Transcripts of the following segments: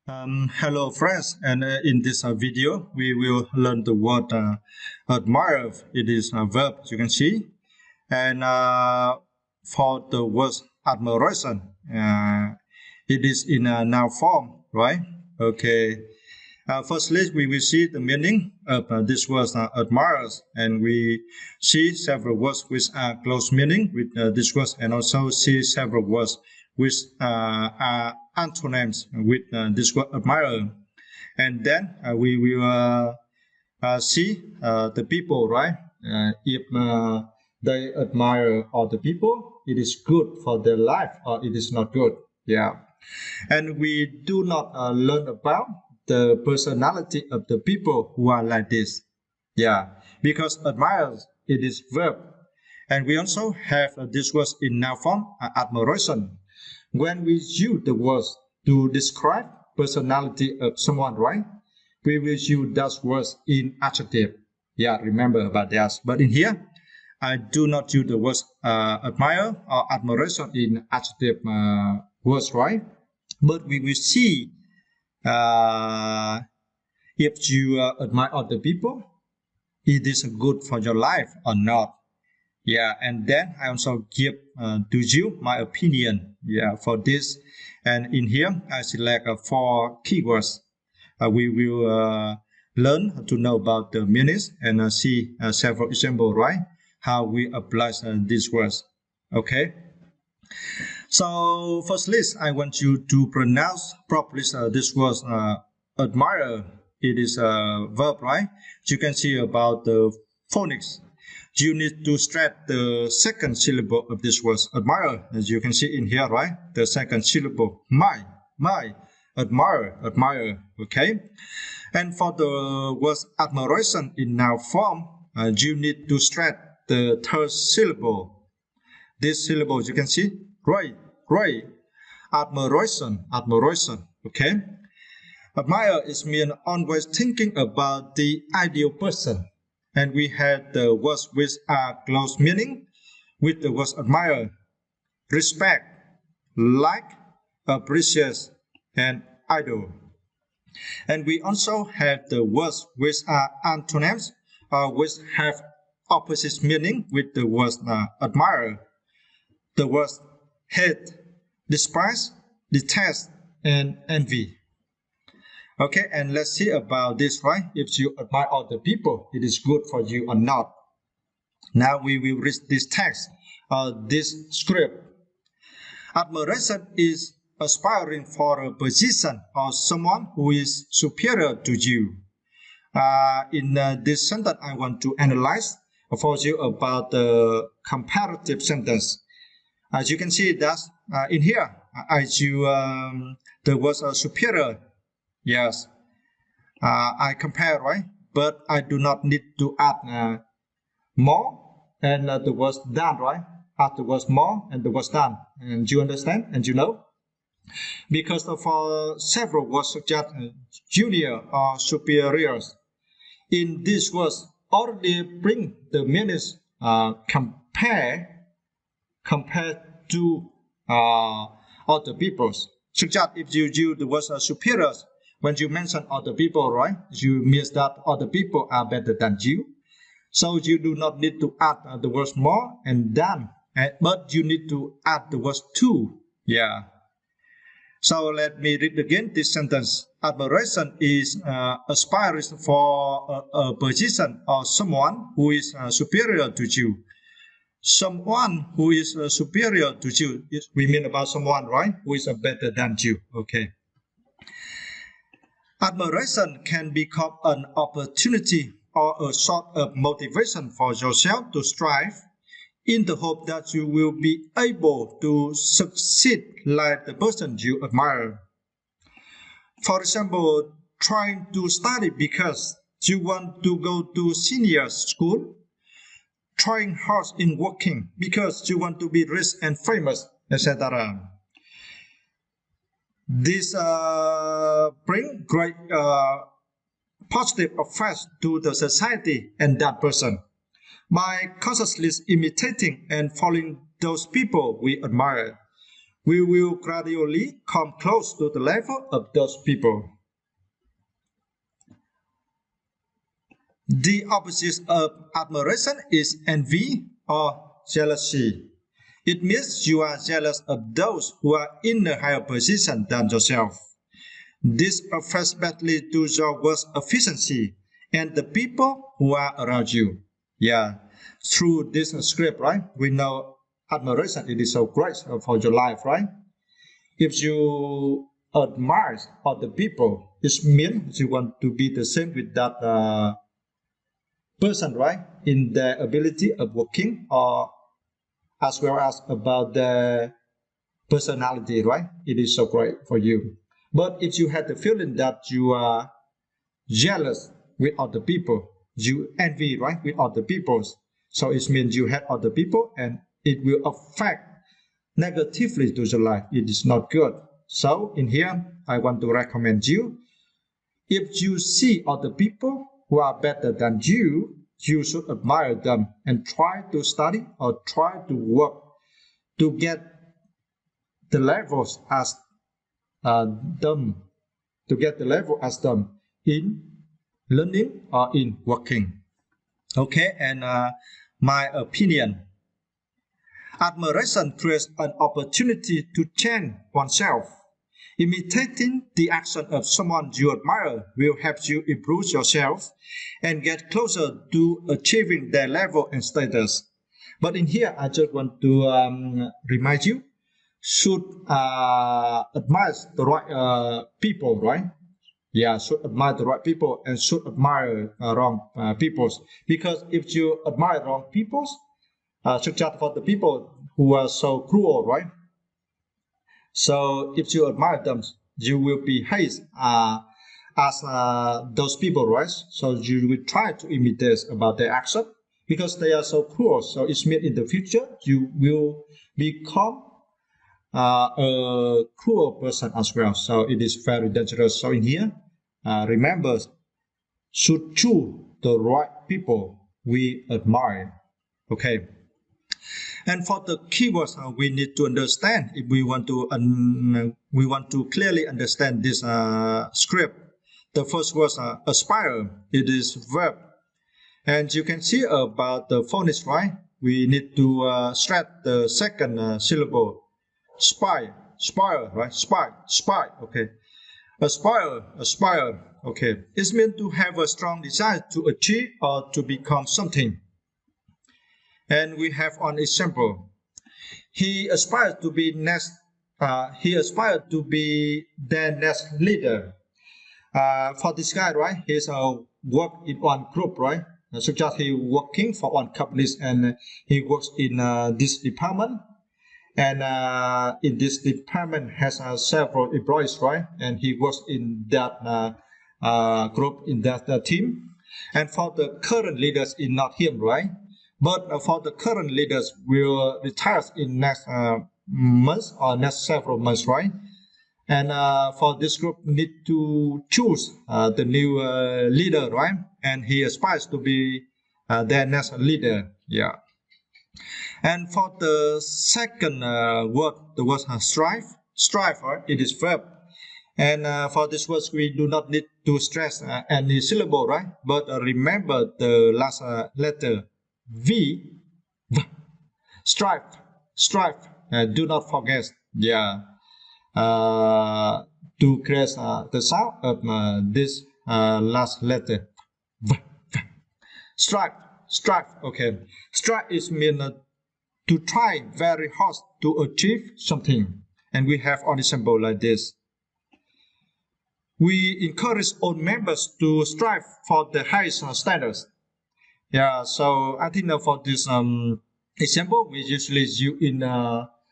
Hello friends, and in this video we will learn the word admire. It is a verb, you can see, and for the word admiration, it is in a noun form, right? Okay. Firstly, we will see the meaning of this word admire, and we see several words with close meaning with this word, and also see several words with are antonyms with this word admire. And then we will see the people, right? If they admire other people, it is good for their life or it is not good. Yeah. And we do not learn about the personality of the people who are like this. Yeah, because admire, it is verb. And we also have this word in noun form, admiration. When we use the words to describe personality of someone, right? We will use those words in adjective. Yeah, remember about that. But in here, I do not use the words admire or admiration in adjective words, right? But we will see if you admire other people, it is good for your life or not. Yeah, and then I also give to you my opinion. Yeah, for this, and in here I select 4 keywords. We will learn to know about the meanings and see several examples, right? How we apply these words. Okay. So firstly, I want you to pronounce properly this word admire. It is a verb, right? You can see about the phonics. You need to stretch the second syllable of this word admire, as you can see in here, right? The second syllable, my, admire, okay? And for the word admiration in noun form, you need to stretch the third syllable. This syllable, you can see, right, admiration, okay? Admire is mean always thinking about the ideal person. And we had the words with a close meaning with the words admire, respect, like, appreciate, and idol. And we also have the words with antonyms, which have opposite meaning with the words admire. The words hate, despise, detest, and envy. Okay, and let's see about this, right? If you admire other people, it is good for you or not. Now we will read this text, this script. Admiration is aspiring for a position or someone who is superior to you. In this sentence, I want to analyze for you about the comparative sentence. As you can see that in here, as you the word superior. Yes, I compare, right? But I do not need to add more and the word than, right? Add the word more and the word than. And you understand and you know? Because for several words such as junior or superiors, in these words already bring the meanings compared to other peoples. Such as if you use the word superiors, when you mention other people, right, you mean that other people are better than you. So you do not need to add the words more and than, but you need to add the words to. Yeah. So let me read again this sentence. Admiration is aspiring for a position or someone who is superior to you. Someone who is superior to you, we mean about someone, right, who is better than you. Okay. Admiration can become an opportunity or a sort of motivation for yourself to strive in the hope that you will be able to succeed like the person you admire. For example, trying to study because you want to go to senior school, trying hard in working because you want to be rich and famous, etc. This bring great positive effects to the society and that person. By consciously imitating and following those people we admire, we will gradually come close to the level of those people. The opposite of admiration is envy or jealousy. It means you are jealous of those who are in a higher position than yourself. This affects badly to your work efficiency and the people who are around you. Yeah, through this script, right? We know admiration, it is so great for your life, right? If you admire other people, it means you want to be the same with that person, right? In their ability of working or as well as about the personality, right? It is so great for you. But if you have the feeling that you are jealous with other people, you envy, right, with other people, so it means you hate other people and it will affect negatively to your life. It is not good. So in here, I want to recommend you, if you see other people who are better than you should admire them and try to study or try to work to get the levels as them, to get the level as them in learning or in working. Okay, and my opinion, admiration creates an opportunity to change oneself. Imitating the action of someone you admire will help you improve yourself and get closer to achieving their level and status. But in here, I just want to remind you, should admire the right people, right? Yeah, should admire the right people and should admire wrong people. Because if you admire wrong people, such as for the people who are so cruel, right? So if you admire them, you will behave as those people, right? So you will try to imitate about their action because they are so cruel. So it means in the future you will become a cruel person as well. So it is very dangerous. So in here, remember, should choose the right people we admire. Okay. And for the keywords, we need to understand if we want to clearly understand this script. The first word, aspire, it is verb, and you can see about the phonics, right? We need to stretch the second syllable. Spy, spire, right? Spy. Okay. Aspire. Okay. It's meant to have a strong desire to achieve or to become something. And we have an example. He aspired to be next. He aspired to be the next leader. For this guy, right? He's work in one group, right? Such as he working for one company and he works in this department. And in this department has several employees, right? And he works in that group, in that team. And for the current leaders, is not him, right? But for the current leaders will retire in next month or next several months, right? And for this group need to choose the new leader, right? And he aspires to be their next leader. Yeah. And for the second word, the word strive, right? It is verb. And for this word, we do not need to stress any syllable, right? But remember the last letter, V, strive. Do not forget, yeah, to create the sound of this last letter, strive. Okay, strive is mean to try very hard to achieve something, and we have an example like this. We encourage all members to strive for the highest standards. Yeah, so I think for this example, we usually use in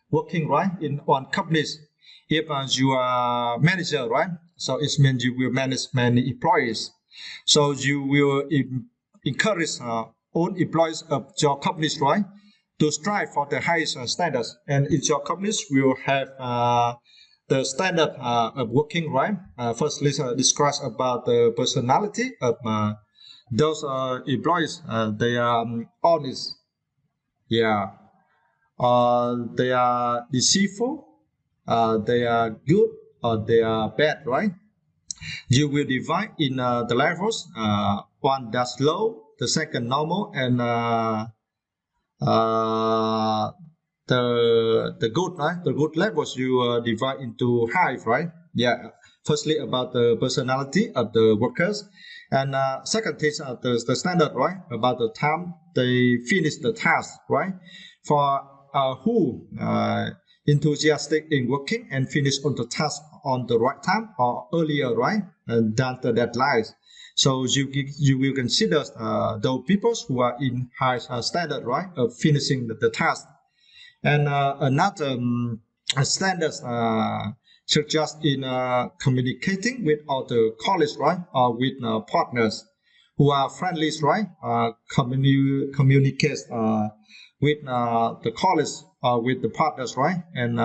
working, right, in one companies. If you are manager, right, so it means you will manage many employees. So you will encourage all employees of your companies, right, to strive for the highest standards. And in your companies will have the standard of working, right? First, let's discuss about the personality of those employees. They are honest, yeah, they are deceitful, they are good or they are bad, right? You will divide in the levels. One that's low, the second normal, and the good, right? The good levels you divide into high, right? Yeah. Firstly, about the personality of the workers, and second is the standard, right? About the time they finish the task, right? For who enthusiastic in working and finish on the task on the right time or earlier, right? And than the deadlines. So you will consider those people who are in high standard, right, of finishing the task. And another standards suggest in communicating with other colleagues, right, or with partners who are friendly, right, communicate with the colleagues or with the partners, right, and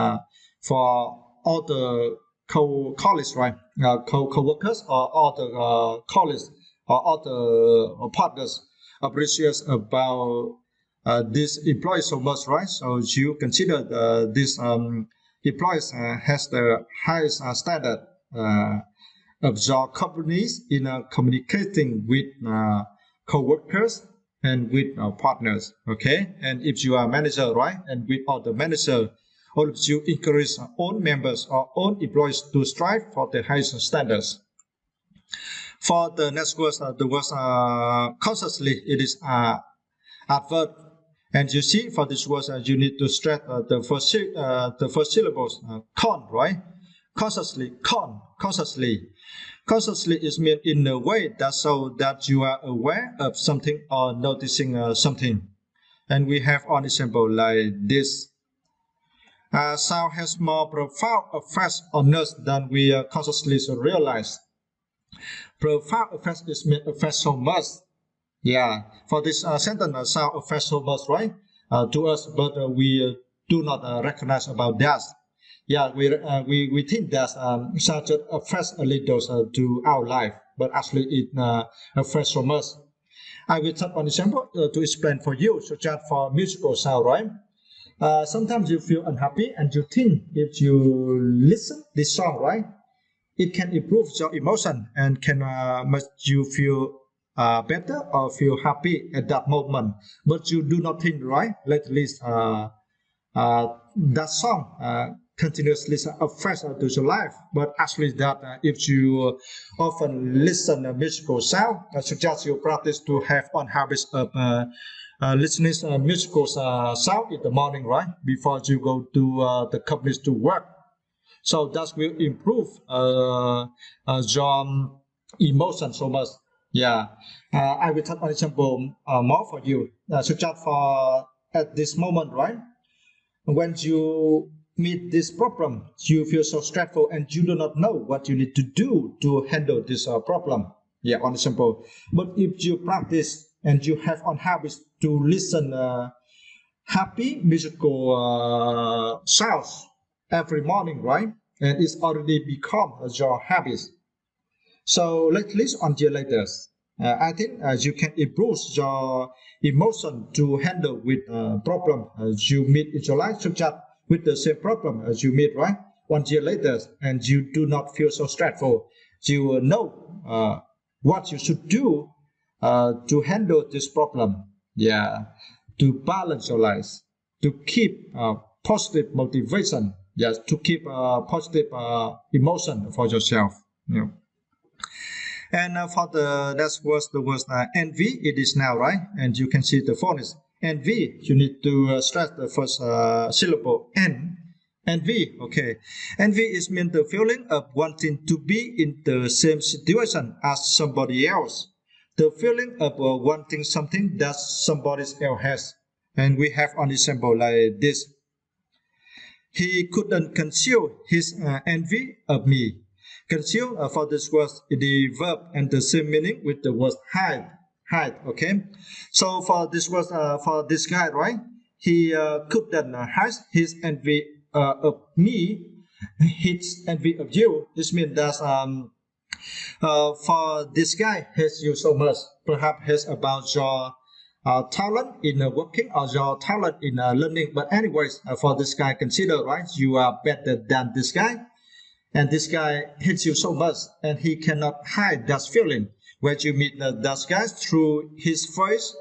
for all the colleagues, right, co-workers or other colleagues or other partners appreciate about this employee so much, right? So you consider this employees has the highest standard of your companies in communicating with co-workers and with partners, okay? And if you are a manager, right, and with other manager, all of you encourage own members or own employees to strive for the highest standards. For the next word, the word consciously, it is adverb. And you see, for this word, you need to stress the first syllables, con, right? Consciously, con, consciously. Consciously is meant in a way that so that you are aware of something or noticing something. And we have an example like this. Sound has more profound effects on us than we consciously realize. Profound effects is meant affect so much. Yeah, for this sentence, sound affects so much, right? To us, but we do not recognize about that. Yeah, we think that sound just affects a little to our life, but actually it affects so much. I will take an example to explain for you, such as for musical sound, right? Sometimes you feel unhappy and you think if you listen this song, right, it can improve your emotion and can make you feel better or feel happy at that moment. But you do not think, right? At least that song continuously affects to your life. But actually, that if you often listen a musical sound, I suggest you practice to have one habit of listening musical sound in the morning, right? Before you go to the companies to work. So that will improve your emotion so much. Yeah, I will take an example more for you. Such as for at this moment, right? When you meet this problem, you feel so stressful and you do not know what you need to do to handle this problem. Yeah, on example. But if you practice and you have on habits to listen happy musical sounds every morning, right? And it's already become your habit. So at least on your later, I think you can improve your emotion to handle with problem you meet in your life, such as with the same problem as you meet, right? 1 year later, and you do not feel so stressful. You know what you should do to handle this problem. Yeah, to balance your life, to keep positive motivation. Yes, to keep positive emotion for yourself. You know. And for the next word, the word envy, it is now, right? And you can see the phonics. Envy, you need to stress the first syllable, N. Envy, okay. Envy is mean the feeling of wanting to be in the same situation as somebody else. The feeling of wanting something that somebody else has. And we have an example like this. He couldn't conceal his envy of me. Conceal for this word the verb and the same meaning with the word hide. Hide, okay? So for this word, for this guy, right? He couldn't hide his envy of me, his envy of you. This means that for this guy hates you so much, perhaps hates about your talent in working or your talent in learning. But anyways, for this guy, consider, right, you are better than this guy, and this guy hates you so much, and he cannot hide that feeling when you meet that guy through his voice,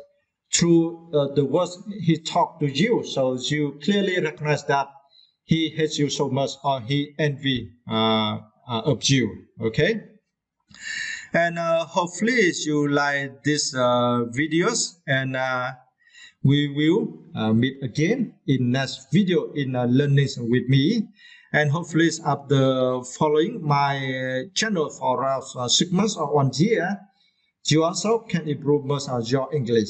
through the words he talked to you. So you clearly recognize that he hates you so much, or he envy of you. Okay. And hopefully you like these videos, and we will meet again in next video in learning with me. And hopefully after following my channel for around 6 months or 1 year, you also can improve most of your English.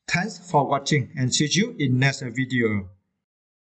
Thanks for watching, and see you in next video.